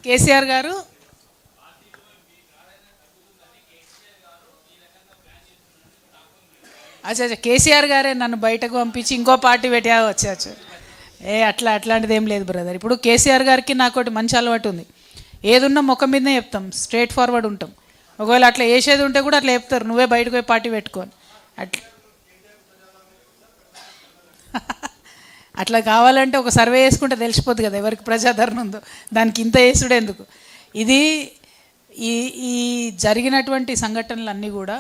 కేసీఆర్ గారు అచ్చా కేసీఆర్ గారే నన్ను బయటకు పంపించి ఇంకో పార్టీ పెట్టా వచ్చాచ్చు. అట్లాంటిది ఏం లేదు బ్రదర్. ఇప్పుడు కేసీఆర్ గారికి నాకు ఒకటి మంచి అలవాటు ఉంది, ఏదున్నా ముఖం మీదనే చెప్తాం, స్ట్రేట్ ఫార్వర్డ్ ఉంటాం. ఒకవేళ అట్లా వేసేది ఉంటే కూడా అట్లా చెప్తారు, నువ్వే బయటకు పోయి పార్టీ పెట్టుకోని. అట్లా కావాలంటే ఒక సర్వే చేసుకుంటే తెలిసిపోద్ది కదా ఎవరికి ప్రజాదరణ ఉందో, దానికి ఇంత వేసుడు ఎందుకు. ఇది ఈ ఈ జరిగినటువంటి సంఘటనలు అన్నీ కూడా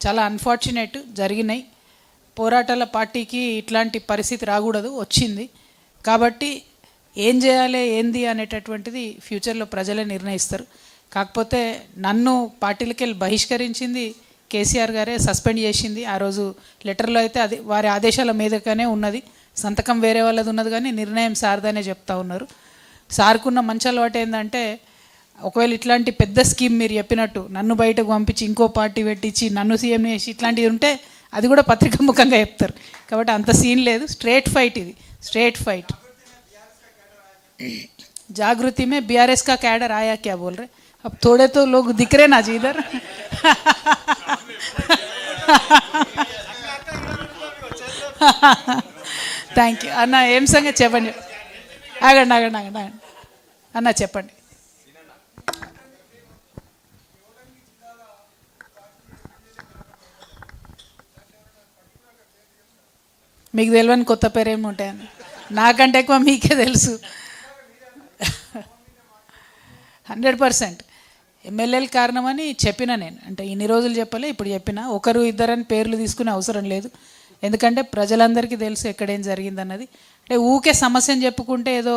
చాలా అన్ఫార్చునేట్ జరిగినాయి. పోరాటాల పార్టీకి ఇట్లాంటి పరిస్థితి రాకూడదు, వచ్చింది. కాబట్టి ఏం చేయాలి ఏంది అనేటటువంటిది ఫ్యూచర్లో ప్రజలే నిర్ణయిస్తారు. కాకపోతే నన్ను పార్టీలకి వెళ్ళి బహిష్కరించింది కేసీఆర్ గారే, సస్పెండ్ చేసింది. ఆ రోజు లెటర్లో అయితే అది వారి ఆదేశాల మీదగానే ఉన్నది, సంతకం వేరే వాళ్ళది ఉన్నది, కానీ నిర్ణయం సార్దనే చెప్తా ఉన్నారు. సార్కున్న మంచి అలవాటు ఏంటంటే, ఒకవేళ ఇట్లాంటి పెద్ద స్కీమ్ మీరు చెప్పినట్టు నన్ను బయటకు పంపించి ఇంకో పార్టీ పెట్టించి నన్ను సీఎం చేసి ఇట్లాంటివి ఉంటే అది కూడా పత్రికాముఖంగా చెప్తారు. కాబట్టి అంత సీన్ లేదు, స్ట్రేట్ ఫైట్, ఇది స్ట్రేట్ ఫైట్. जागृति में बीआरएस का कैडर आया, क्या बोल रहे? अब थोड़े तो लोग दिख रहे ना जी इधर. థ్యాంక్ యూ అన్న. ఏం సంగతి చెప్పండి. ఆగండి ఆగండి ఆగండి ఆగండి అన్న, చెప్పండి. మీకు తెలియని కొత్త పేరు ఏమి ఉంటాయన్న, నాకంటే ఎక్కువ మీకే తెలుసు. 100% ఎమ్మెల్యేల కారణమని చెప్పిన నేను. అంటే ఇన్ని రోజులు చెప్పలే, ఇప్పుడు చెప్పిన. ఒకరు ఇద్దరని పేర్లు తీసుకునే అవసరం లేదు, ఎందుకంటే ప్రజలందరికీ తెలుసు ఎక్కడేం జరిగిందన్నది. అంటే ఊకే సమస్యను చెప్పుకుంటే ఏదో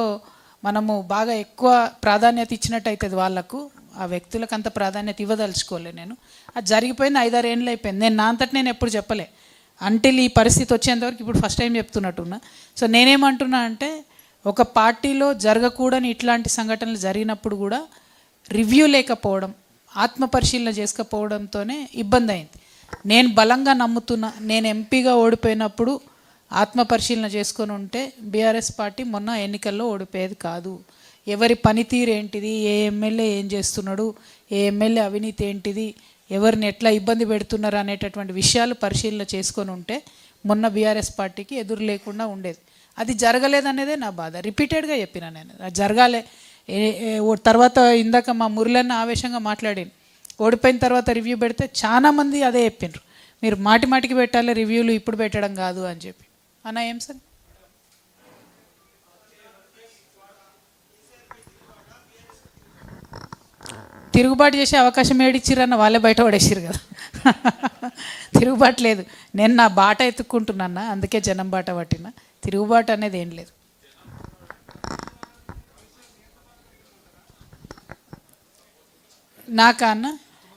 మనము బాగా ఎక్కువ ప్రాధాన్యత ఇచ్చినట్టు అవుతుంది వాళ్ళకు. ఆ వ్యక్తులకు అంత ప్రాధాన్యత ఇవ్వదలుచుకోలే నేను. అది జరిగిపోయింది, 5-6 ఏళ్ళు అయిపోయింది. నేను నా అంతటి నేను ఎప్పుడు చెప్పలే, అంటిల్ ఈ పరిస్థితి వచ్చేంతవరకు ఇప్పుడు ఫస్ట్ టైం చెప్తున్నట్టున్నా. సో నేనేమంటున్నా అంటే, ఒక పార్టీలో జరగకూడని ఇట్లాంటి సంఘటనలు జరిగినప్పుడు కూడా రివ్యూ లేకపోవడం, ఆత్మపరిశీలన చేసుకపోవడంతోనే ఇబ్బంది అయింది. నేను బలంగా నమ్ముతున్నా, నేను ఎంపీగా ఓడిపోయినప్పుడు ఆత్మపరిశీలన చేసుకొని ఉంటే బీఆర్ఎస్ పార్టీ మొన్న ఎన్నికల్లో ఓడిపోయేది కాదు. ఎవరి పనితీరు ఏంటిది, ఏ ఎమ్మెల్యే ఏం చేస్తున్నాడు, ఏ ఎమ్మెల్యే అవినీతి ఏంటిది, ఎవరిని ఎట్లా ఇబ్బంది పెడుతున్నారు అనేటటువంటి విషయాలు పరిశీలన చేసుకొని ఉంటే మొన్న బీఆర్ఎస్ పార్టీకి ఎదురు లేకుండా ఉండేది. అది జరగలేదనేదే నా బాధ. రిపీటెడ్గా చెప్పిన నేను, అది జరగాలే. తర్వాత ఇందాక మా మురళన్న ఆవేశంగా మాట్లాడాను, ఓడిపోయిన తర్వాత రివ్యూ పెడితే చాలామంది అదే చెప్పిండ్రు, మీరు మాటి మాటికి పెట్టాలి రివ్యూలు, ఇప్పుడు పెట్టడం కాదు అని చెప్పి. అన్న ఏం సార్, తిరుగుబాటు చేసే అవకాశం ఏడిచ్చిరన్న వాళ్ళే బయట పడేసిరు కదా. తిరుగుబాటు లేదు, నేను నా బాట ఎత్తుక్కుంటున్నా, అందుకే జనం బాట పట్టిన. తిరుగుబాటు అనేది ఏం లేదు. నాకా అన్న,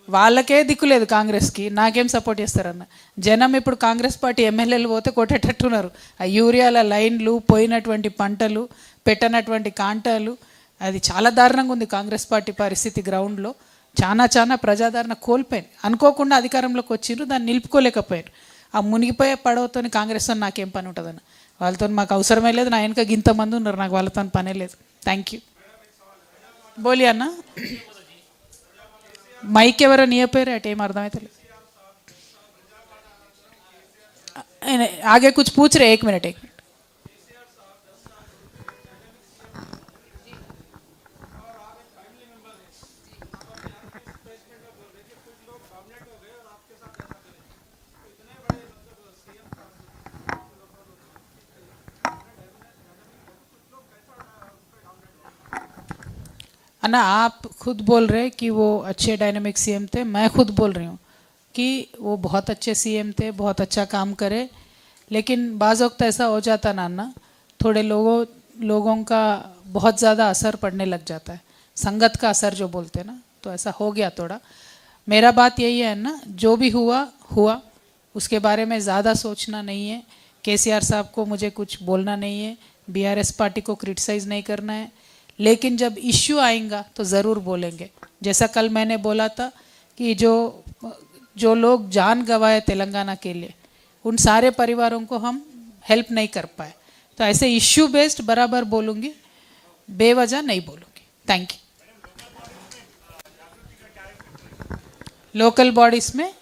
వాళ్ళకే దిక్కు లేదు కాంగ్రెస్కి, నాకేం సపోర్ట్ చేస్తారన్న. జనం ఇప్పుడు కాంగ్రెస్ పార్టీ ఎమ్మెల్యేలు పోతే కొట్టేటట్టున్నారు. ఆ యూరియాల లైన్లు, పోయినటువంటి పంటలు, పెట్టనటువంటి కాంటాలు, అది చాలా దారుణంగా ఉంది కాంగ్రెస్ పార్టీ పరిస్థితి. గ్రౌండ్లో చాలా ప్రజాదరణ కోల్పోయింది. అనుకోకుండా అధికారంలోకి వచ్చిండ్రు, దాన్ని నిలుపుకోలేకపోయారు. ఆ మునిగిపోయే పడవతో కాంగ్రెస్తో నాకేం పని ఉంటుందన్న, వాళ్ళతో మాకు అవసరమే లేదు. నా వెనక ఇంతమంది ఉన్నారు, నాకు వాళ్ళతో పనే లేదు. Thank you. బోలి అన్న, మైక్ ఎవరో నియపోయారు అటు, ఏం అర్థమవుతలేదు. ఆగే కుछ पूछ रहे, 1 मिनट. अन्ना, आप खुद बोल रहे कि वो अच्छे डायनामिक सीएम थे, मैं खुद बोल रही हूँ कि वो बहुत अच्छे सीएम थे, बहुत अच्छा काम करे. लेकिन बाज़ वक्त ऐसा हो जाता ना अन्ना, थोड़े लोगों का बहुत ज़्यादा असर पड़ने लग जाता है, संगत का असर जो बोलते हैं ना, तो ऐसा हो गया थोड़ा. मेरा बात यही है ना, जो भी हुआ उसके बारे में ज़्यादा सोचना नहीं है. केसीआर साहब को मुझे कुछ बोलना नहीं है, बीआरएस पार्टी को क्रिटिसाइज़ नहीं करना है. लेकिन जब इश्यू आएगा तो ज़रूर बोलेंगे. जैसा कल मैंने बोला था कि जो लोग जान गंवाए तेलंगाना के लिए, उन सारे परिवारों को हम हेल्प नहीं कर पाए. तो ऐसे इश्यू बेस्ड बराबर बोलूँगी, बेवजह नहीं बोलूँगी. Thank you. लोकल बॉडीज में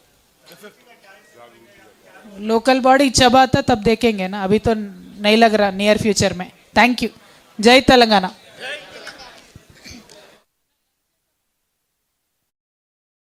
लोकल बॉडी जब आता तब देखेंगे ना, अभी तो नहीं लग रहा नियर फ्यूचर में. Thank you. जय तेलंगाना.